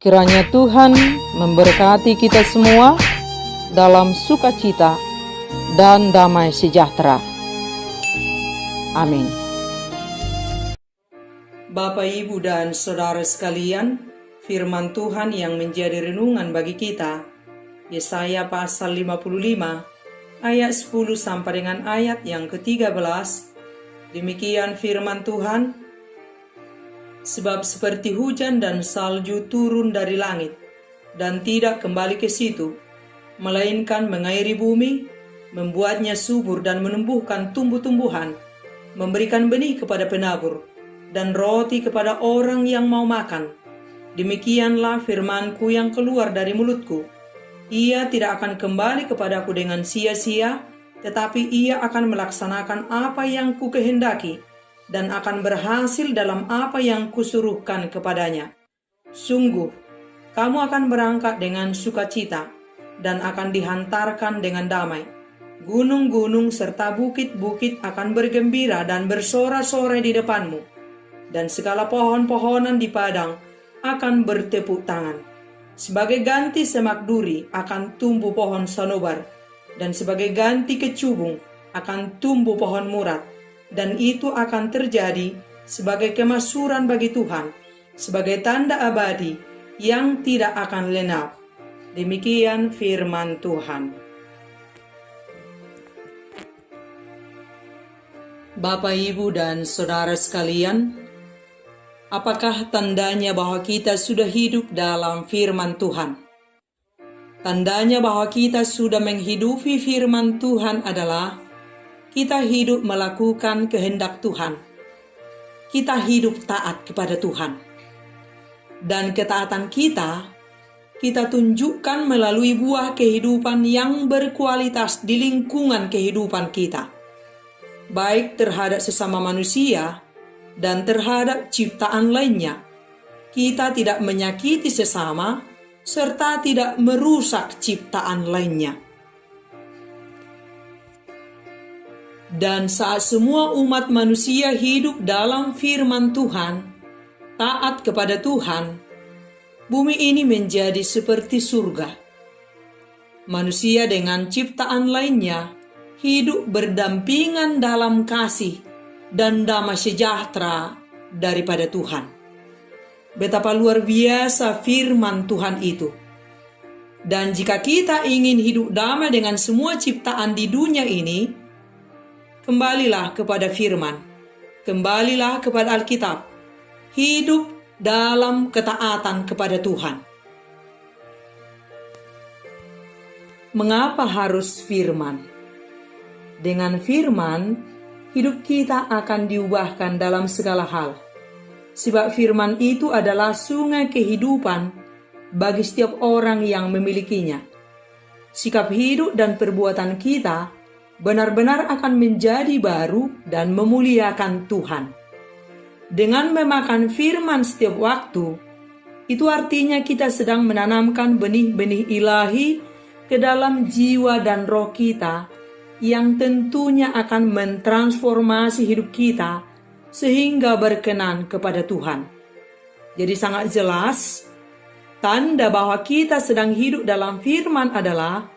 Kiranya Tuhan memberkati kita semua dalam sukacita dan damai sejahtera. Amin. Bapak, Ibu, dan Saudara sekalian, firman Tuhan yang menjadi renungan bagi kita, Yesaya pasal 55, ayat 10 sampai dengan ayat yang ke-13. Demikian firman Tuhan, sebab seperti hujan dan salju turun dari langit, dan tidak kembali ke situ, melainkan mengairi bumi, membuatnya subur dan menumbuhkan tumbuh-tumbuhan, memberikan benih kepada penabur, dan roti kepada orang yang mau makan. Demikianlah firmanku yang keluar dari mulutku. Ia tidak akan kembali kepadaku dengan sia-sia, tetapi ia akan melaksanakan apa yang kukehendaki, dan akan berhasil dalam apa yang kusuruhkan kepadanya. Sungguh, kamu akan berangkat dengan sukacita, dan akan dihantarkan dengan damai. Gunung-gunung serta bukit-bukit akan bergembira dan bersorak-sorai di depanmu, dan segala pohon-pohonan di padang akan bertepuk tangan. Sebagai ganti semak duri akan tumbuh pohon sanobar, dan sebagai ganti kecubung akan tumbuh pohon murat. Dan itu akan terjadi sebagai kemasyhuran bagi Tuhan, sebagai tanda abadi yang tidak akan lenyap. Demikian firman Tuhan. Bapak, Ibu, dan Saudara sekalian, apakah tandanya bahwa kita sudah hidup dalam firman Tuhan? Tandanya bahwa kita sudah menghidupi firman Tuhan adalah kita hidup melakukan kehendak Tuhan. Kita hidup taat kepada Tuhan. Dan ketaatan kita tunjukkan melalui buah kehidupan yang berkualitas di lingkungan kehidupan kita, baik terhadap sesama manusia dan terhadap ciptaan lainnya. Kita tidak menyakiti sesama serta tidak merusak ciptaan lainnya. Dan saat semua umat manusia hidup dalam firman Tuhan, taat kepada Tuhan, bumi ini menjadi seperti surga. Manusia dengan ciptaan lainnya hidup berdampingan dalam kasih dan damai sejahtera daripada Tuhan. Betapa luar biasa firman Tuhan itu. Dan jika kita ingin hidup damai dengan semua ciptaan di dunia ini, kembalilah kepada firman, kembalilah kepada Alkitab, hidup dalam ketaatan kepada Tuhan. Mengapa harus firman? Dengan firman, hidup kita akan diubahkan dalam segala hal. Sebab firman itu adalah sungai kehidupan bagi setiap orang yang memilikinya. Sikap hidup dan perbuatan kita benar-benar akan menjadi baru dan memuliakan Tuhan. Dengan memakan firman setiap waktu, itu artinya kita sedang menanamkan benih-benih ilahi ke dalam jiwa dan roh kita, yang tentunya akan mentransformasi hidup kita sehingga berkenan kepada Tuhan. Jadi sangat jelas, tanda bahwa kita sedang hidup dalam firman adalah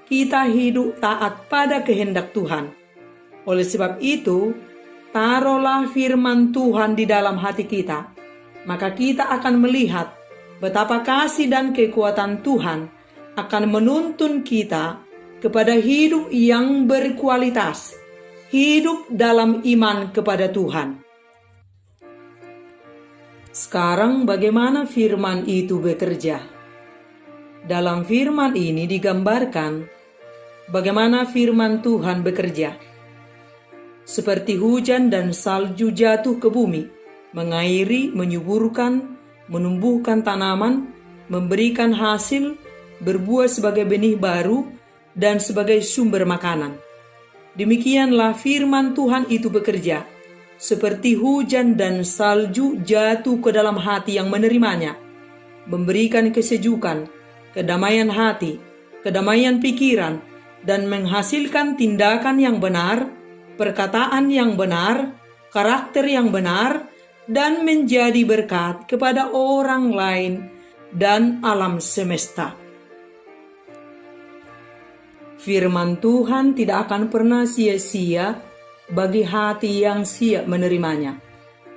kita hidup taat pada kehendak Tuhan. Oleh sebab itu, taruhlah firman Tuhan di dalam hati kita. Maka kita akan melihat betapa kasih dan kekuatan Tuhan akan menuntun kita kepada hidup yang berkualitas, hidup dalam iman kepada Tuhan. Sekarang bagaimana firman itu bekerja? Dalam firman ini digambarkan bagaimana firman Tuhan bekerja. Seperti hujan dan salju jatuh ke bumi, mengairi, menyuburkan, menumbuhkan tanaman, memberikan hasil, berbuah sebagai benih baru, dan sebagai sumber makanan. Demikianlah firman Tuhan itu bekerja, seperti hujan dan salju jatuh ke dalam hati yang menerimanya, memberikan kesejukan, kedamaian hati, kedamaian pikiran, dan menghasilkan tindakan yang benar, perkataan yang benar, karakter yang benar, dan menjadi berkat kepada orang lain dan alam semesta. Firman Tuhan tidak akan pernah sia-sia bagi hati yang siap menerimanya.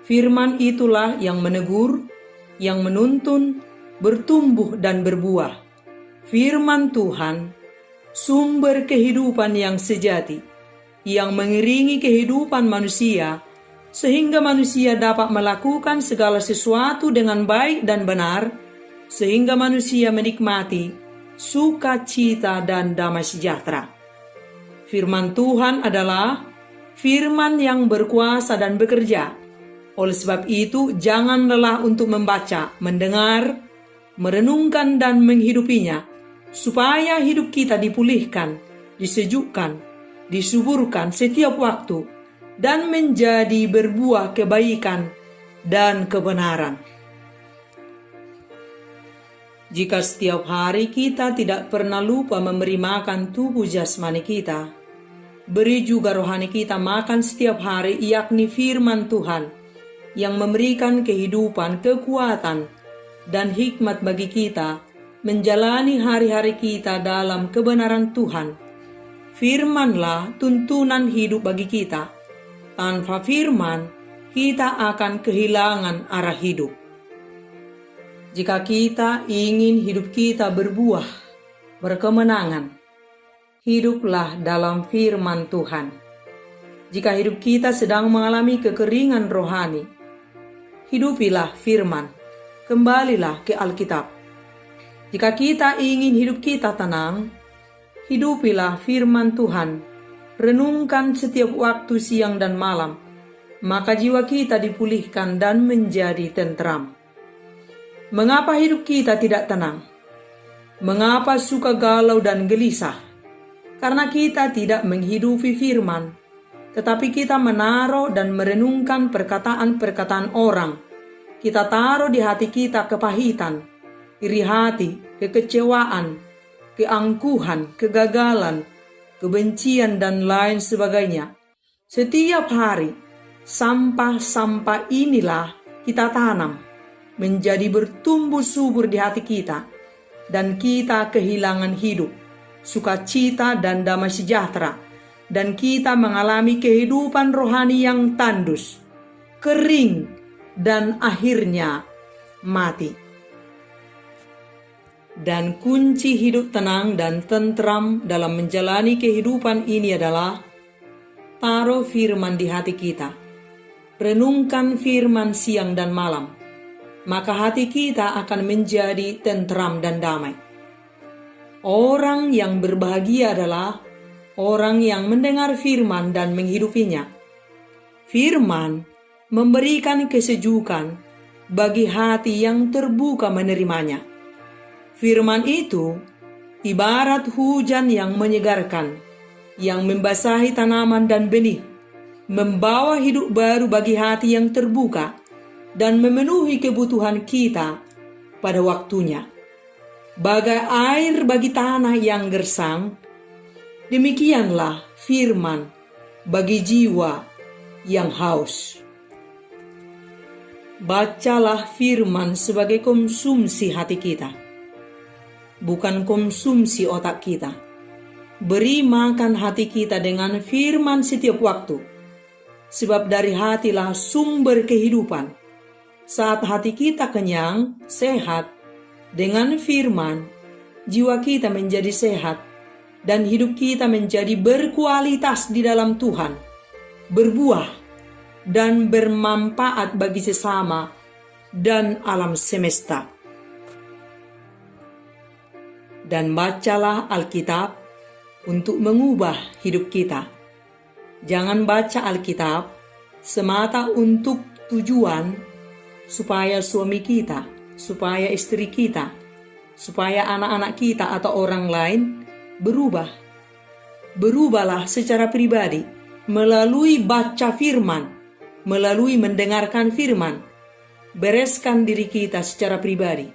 Firman itulah yang menegur, yang menuntun, bertumbuh dan berbuah. Firman Tuhan, sumber kehidupan yang sejati, yang mengiringi kehidupan manusia, sehingga manusia dapat melakukan segala sesuatu dengan baik dan benar, sehingga manusia menikmati sukacita dan damai sejahtera. Firman Tuhan adalah firman yang berkuasa dan bekerja. Oleh sebab itu, jangan lelah untuk membaca, mendengar, merenungkan dan menghidupinya, supaya hidup kita dipulihkan, disejukkan, disuburkan setiap waktu, dan menjadi berbuah kebaikan dan kebenaran. Jika setiap hari kita tidak pernah lupa memberi makan tubuh jasmani kita, beri juga rohani kita makan setiap hari, yakni firman Tuhan, yang memberikan kehidupan, kekuatan, dan hikmat bagi kita menjalani hari-hari kita dalam kebenaran Tuhan. Firmanlah tuntunan hidup bagi kita. Tanpa firman, kita akan kehilangan arah hidup. Jika kita ingin hidup kita berbuah, berkemenangan, hiduplah dalam firman Tuhan. Jika hidup kita sedang mengalami kekeringan rohani, hidupilah firman, kembalilah ke Alkitab. Jika kita ingin hidup kita tenang, hidupilah firman Tuhan, renungkan setiap waktu siang dan malam, maka jiwa kita dipulihkan dan menjadi tentram. Mengapa hidup kita tidak tenang? Mengapa suka galau dan gelisah? Karena kita tidak menghidupi firman, tetapi kita menaruh dan merenungkan perkataan-perkataan orang. Kita taruh di hati kita kepahitan, iri hati, kekecewaan, keangkuhan, kegagalan, kebencian, dan lain sebagainya. Setiap hari, sampah-sampah inilah kita tanam, menjadi bertumbuh subur di hati kita, dan kita kehilangan hidup, sukacita dan damai sejahtera, dan kita mengalami kehidupan rohani yang tandus, kering, dan akhirnya mati. Dan kunci hidup tenang dan tentram dalam menjalani kehidupan ini adalah taruh firman di hati kita, renungkan firman siang dan malam, maka hati kita akan menjadi tentram dan damai. Orang yang berbahagia adalah orang yang mendengar firman dan menghidupinya. Firman memberikan kesejukan bagi hati yang terbuka menerimanya. Firman itu ibarat hujan yang menyegarkan, yang membasahi tanaman dan benih, membawa hidup baru bagi hati yang terbuka, dan memenuhi kebutuhan kita pada waktunya. Bagai air bagi tanah yang gersang, demikianlah firman bagi jiwa yang haus. Bacalah firman sebagai konsumsi hati kita, bukan konsumsi otak kita. Beri makan hati kita dengan firman setiap waktu, sebab dari hatilah sumber kehidupan. Saat hati kita kenyang, sehat, dengan firman, jiwa kita menjadi sehat, dan hidup kita menjadi berkualitas di dalam Tuhan, berbuah, dan bermanfaat bagi sesama dan alam semesta. Dan bacalah Alkitab untuk mengubah hidup kita. Jangan baca Alkitab semata untuk tujuan supaya suami kita, supaya istri kita, supaya anak-anak kita atau orang lain berubah. Berubahlah secara pribadi melalui baca firman, melalui mendengarkan firman. Bereskan diri kita secara pribadi,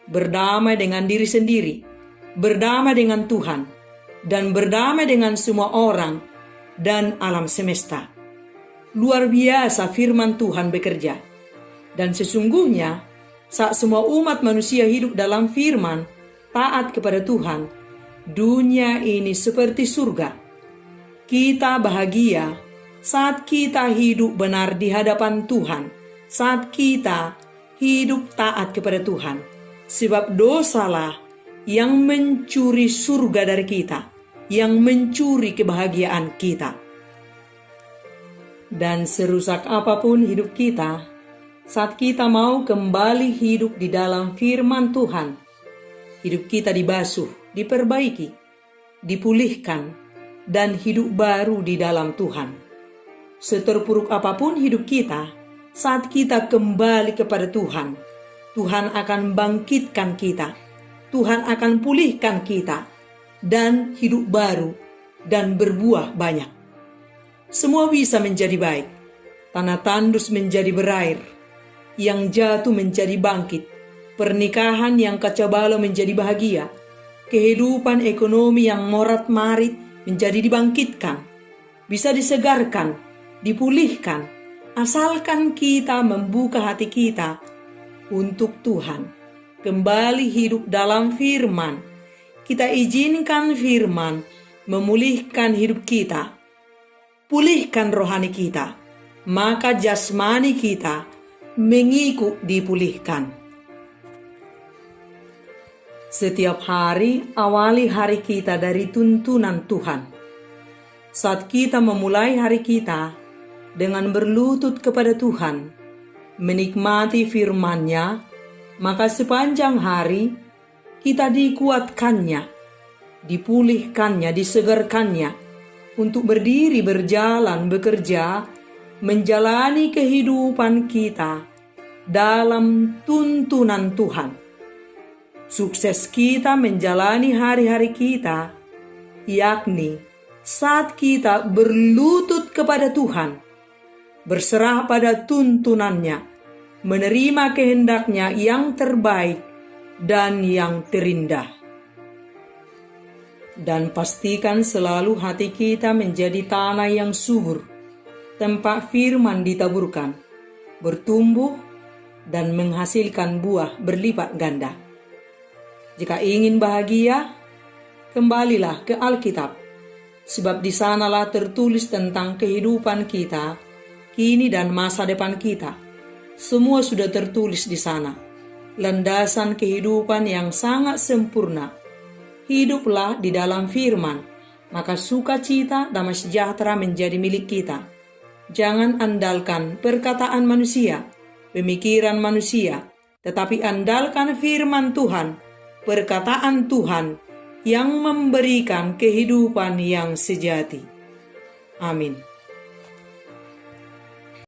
berdamai dengan diri sendiri, berdamai dengan Tuhan, dan berdamai dengan semua orang dan alam semesta. Luar biasa firman Tuhan bekerja. Dan sesungguhnya Saat semua umat manusia hidup dalam firman, taat kepada Tuhan, dunia ini seperti surga. Kita bahagia saat kita hidup benar di hadapan Tuhan, saat kita hidup taat kepada Tuhan. Sebab dosalah yang mencuri surga dari kita, yang mencuri kebahagiaan kita. Dan serusak apapun hidup kita, saat kita mau kembali hidup di dalam firman Tuhan, hidup kita dibasuh, diperbaiki, dipulihkan, dan hidup baru di dalam Tuhan. Seterpuruk apapun hidup kita, saat kita kembali kepada Tuhan, Tuhan akan bangkitkan kita, Tuhan akan pulihkan kita, dan hidup baru dan berbuah banyak. Semua bisa menjadi baik, tanah tandus menjadi berair, yang jatuh menjadi bangkit, pernikahan yang kacau balau menjadi bahagia, kehidupan ekonomi yang morat-marit menjadi dibangkitkan, bisa disegarkan, dipulihkan, asalkan kita membuka hati kita untuk Tuhan, kembali hidup dalam firman. Kita izinkan firman memulihkan hidup kita, pulihkan rohani kita, maka jasmani kita mengikut dipulihkan. Setiap hari awali hari kita dari tuntunan Tuhan. Saat kita memulai hari kita dengan berlutut kepada Tuhan, menikmati firman-Nya, maka sepanjang hari kita dikuatkannya, dipulihkannya, disegarkannya untuk berdiri, berjalan, bekerja, menjalani kehidupan kita dalam tuntunan Tuhan. Sukses kita menjalani hari-hari kita, yakni saat kita berlutut kepada Tuhan, berserah pada tuntunannya, menerima kehendaknya yang terbaik dan yang terindah. Dan pastikan selalu hati kita menjadi tanah yang subur, tempat firman ditaburkan, bertumbuh dan menghasilkan buah berlipat ganda. Jika ingin bahagia, kembalilah ke Alkitab, sebab di sanalah tertulis tentang kehidupan kita, kini dan masa depan kita. Semua sudah tertulis di sana. Landasan kehidupan yang sangat sempurna. Hiduplah di dalam firman, maka sukacita damai sejahtera menjadi milik kita. Jangan andalkan perkataan manusia, pemikiran manusia, tetapi andalkan firman Tuhan, perkataan Tuhan yang memberikan kehidupan yang sejati. Amin.